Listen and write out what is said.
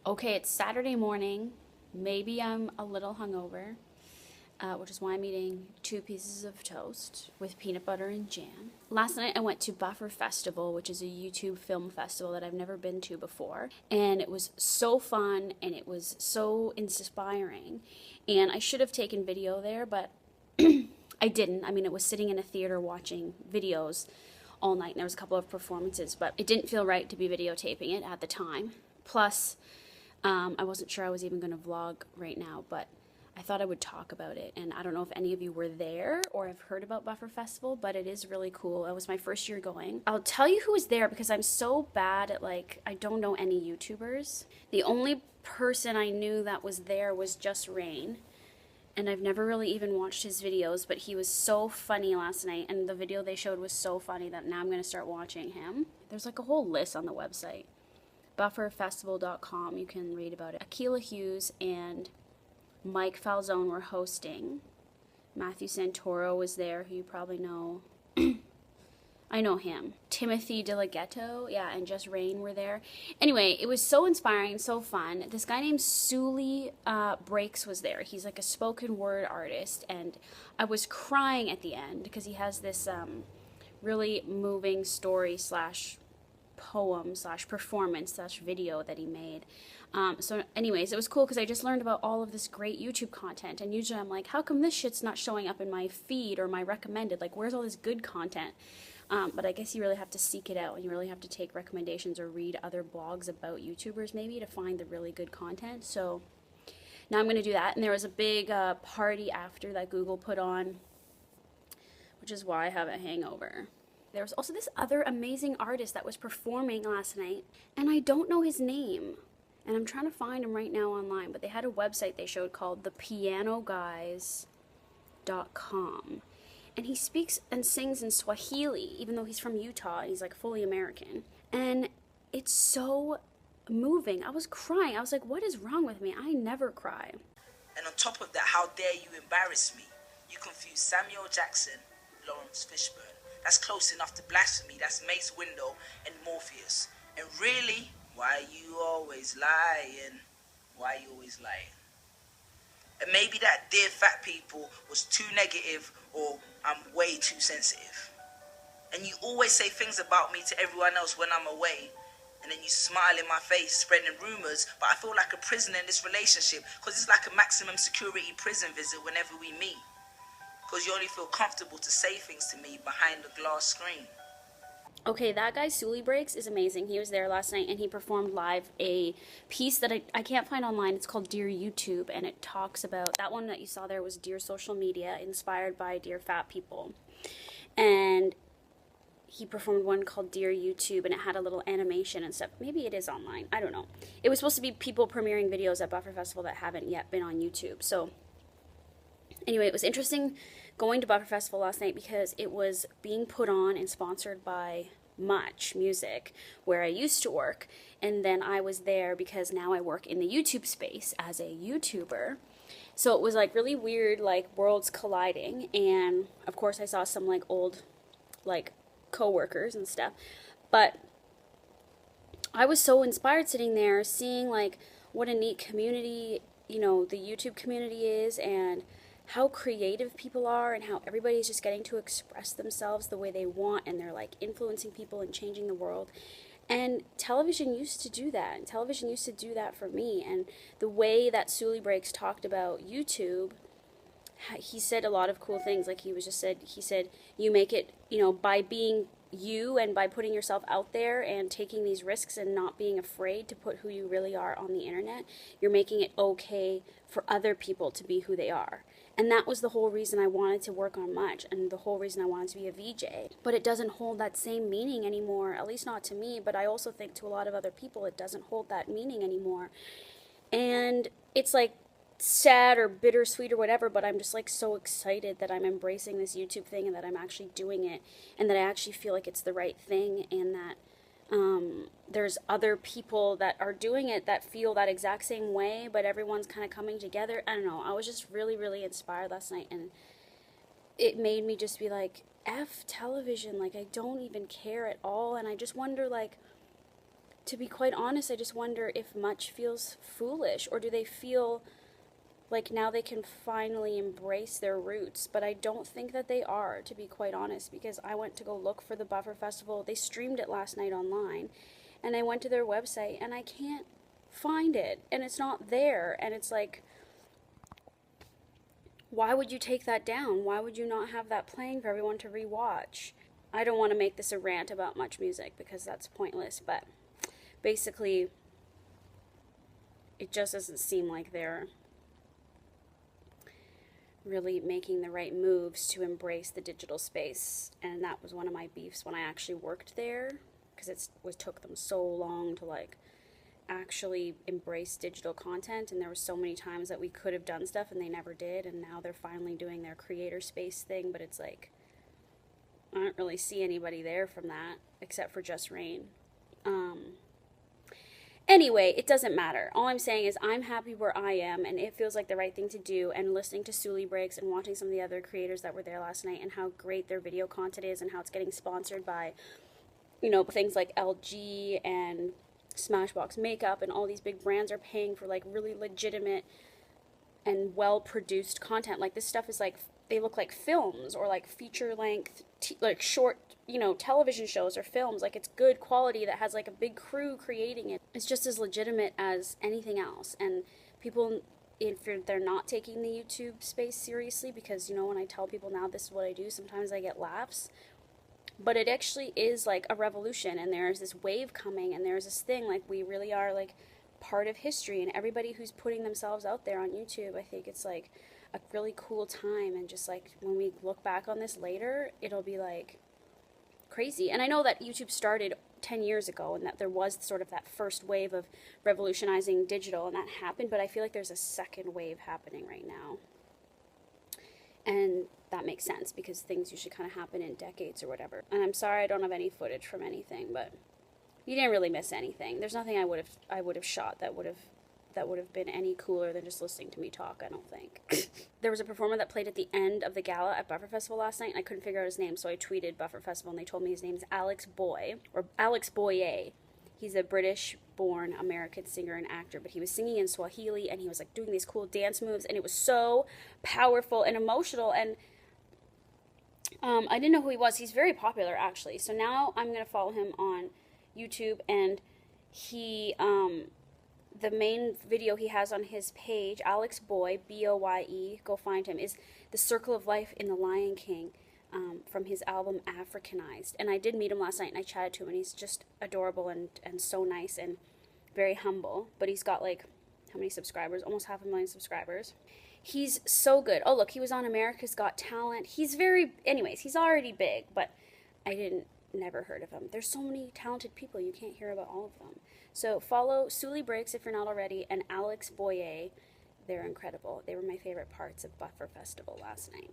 Okay, it's Saturday morning. Maybe I'm a little hungover, which is why I'm eating 2 pieces of toast with peanut butter and jam. Last night I went to Buffer Festival, which is a YouTube film festival that I've never been to before. And it was so fun and it was so inspiring. And I should have taken video there, but I didn't. I mean, it was sitting in a theater watching videos all night, and there was a couple of performances, but it didn't feel right to be videotaping it at the time. Plus, I wasn't sure I was even going to vlog right now, but I thought I would talk about it. And I don't know if any of you were there or have heard about Buffer Festival, but it is really cool. It was my first year going. I'll tell you who was there because I'm so bad at, like, I don't know any YouTubers. The only person I knew that was there was Just Rain. And I've never really even watched his videos, but he was so funny last night, and the video they showed was so funny that now I'm going to start watching him. There's like a whole list on the website. Bufferfestival.com, you can read about it. Akila Hughes and Mike Falzone were hosting. Matthew Santoro was there, who you probably know. I know him. Timothy DeLaGhetto, yeah, and Just Rain were there. Anyway, it was so inspiring, so fun. This guy named Sully Breaks was there. He's like a spoken word artist, and I was crying at the end because he has this really moving story slash poem slash performance slash video that he made. So anyways, it was cool because I just learned about all of this great YouTube content, and usually I'm like, how come this shit's not showing up in my feed or my recommended? Like, where's all this good content? But I guess you really have to seek it out, and you really have to take recommendations or read other blogs about YouTubers maybe to find the really good content. So now I'm going to do that. And there was a big party after that Google put on, which is why I have a hangover. There was also this other amazing artist that was performing last night, and I don't know his name. And I'm trying to find him right now online, but they had a website they showed called thepianoguys.com. And he speaks and sings in Swahili, even though he's from Utah and he's like fully American. And it's so moving. I was crying. I was like, what is wrong with me? I never cry. And on top of that, how dare you embarrass me? You confuse Samuel Jackson, Lawrence Fishburne. That's close enough to blasphemy. That's Mace Windu and Morpheus. And really, why you always lying? Why you always lying? And maybe that dear fat people was too negative, or I'm way too sensitive. And you always say things about me to everyone else when I'm away. And then you smile in my face, spreading rumors, but I feel like a prisoner in this relationship, because it's like a maximum security prison visit whenever we meet. Because you only feel comfortable to say things to me behind the glass screen. Okay, that guy, Sully Breaks, is amazing. He was there last night, and he performed live a piece that I can't find online. It's called Dear YouTube, and it talks about, that one that you saw there was Dear Social Media, inspired by Dear Fat People. And he performed one called Dear YouTube, and it had a little animation and stuff. Maybe it is online. I don't know. It was supposed to be people premiering videos at Buffer Festival that haven't yet been on YouTube. So anyway, it was interesting going to Buffer Festival last night because it was being put on and sponsored by Much Music, where I used to work, and then I was there because now I work in the YouTube space as a YouTuber. So it was like really weird, like worlds colliding, and of course I saw some like old like co-workers and stuff, but I was so inspired sitting there seeing like what a neat community, you know, the YouTube community is, and how creative people are, and how everybody's just getting to express themselves the way they want, and they're like influencing people and changing the world. And television used to do that, and television used to do that for me. And the way that Sully Breaks talked about YouTube, he said a lot of cool things. Like he said you make it, you know, by being you and by putting yourself out there and taking these risks and not being afraid to put who you really are on the internet, you're making it okay for other people to be who they are. And that was the whole reason I wanted to work on Much, and the whole reason I wanted to be a VJ. But it doesn't hold that same meaning anymore, at least not to me, but I also think to a lot of other people it doesn't hold that meaning anymore. And it's like sad or bittersweet or whatever, but I'm just like so excited that I'm embracing this YouTube thing, and that I'm actually doing it, and that I actually feel like it's the right thing, and that there's other people that are doing it that feel that exact same way, but everyone's kind of coming together. I don't know. I was just really, really inspired last night, and it made me just be like, F television. Like, I don't even care at all. And I just wonder, like, to be quite honest, I just wonder if much feels foolish, or do they feel like now they can finally embrace their roots? But I don't think that they are, to be quite honest, because I went to go look for the Buffer Festival. They streamed it last night online, and I went to their website, and I can't find it, and it's not there, and it's like, why would you take that down? Why would you not have that playing for everyone to rewatch? I don't want to make this a rant about much music because that's pointless, but basically, it just doesn't seem like they're really making the right moves to embrace the digital space. And that was one of my beefs when I actually worked there, because it took them so long to like actually embrace digital content, and there were so many times that we could have done stuff and they never did, and now they're finally doing their creator space thing, but it's like I don't really see anybody there from that except for Just Rain. Anyway, it doesn't matter. All I'm saying is I'm happy where I am, and it feels like the right thing to do, and listening to Sully Breaks and watching some of the other creators that were there last night and how great their video content is and how it's getting sponsored by, you know, things like LG and Smashbox Makeup, and all these big brands are paying for like really legitimate and well-produced content. Like this stuff is like, they look like films or like feature-length, like short, you know, television shows or films. Like it's good quality that has like a big crew creating it. It's just as legitimate as anything else. And people, if they're not taking the YouTube space seriously, because, you know, when I tell people now this is what I do, sometimes I get laughs. But it actually is like a revolution, and there's this wave coming, and there's this thing, like we really are like part of history, and everybody who's putting themselves out there on YouTube, I think it's like a really cool time, and just like when we look back on this later, it'll be like crazy. And I know that YouTube started 10 years ago, and that there was sort of that first wave of revolutionizing digital, and that happened, but I feel like there's a second wave happening right now. And that makes sense, because things usually kind of happen in decades or whatever. And I'm sorry I don't have any footage from anything, but you didn't really miss anything. There's nothing I would have shot that would have been any cooler than just listening to me talk, I don't think. There was a performer that played at the end of the gala at Buffer Festival last night, and I couldn't figure out his name, so I tweeted Buffer Festival, and they told me his name's Alex Boy, or Alex Boye. He's a British-born American singer and actor, but he was singing in Swahili, and he was like doing these cool dance moves, and it was so powerful and emotional, and I didn't know who he was. He's very popular, actually, so now I'm going to follow him on YouTube, and he, the main video he has on his page, Alex Boy, B-O-Y-E, go find him, is The Circle of Life in The Lion King, from his album Africanized. And I did meet him last night, and I chatted to him, and he's just adorable and so nice and very humble. But he's got like, how many subscribers? Almost 500,000 subscribers. He's so good. Oh, look, he was on America's Got Talent. Anyways, he's already big, but I never heard of him. There's so many talented people, you can't hear about all of them. So follow Sully Breaks if you're not already, and Alex Boye. They're incredible. They were my favorite parts of Buffer Festival last night.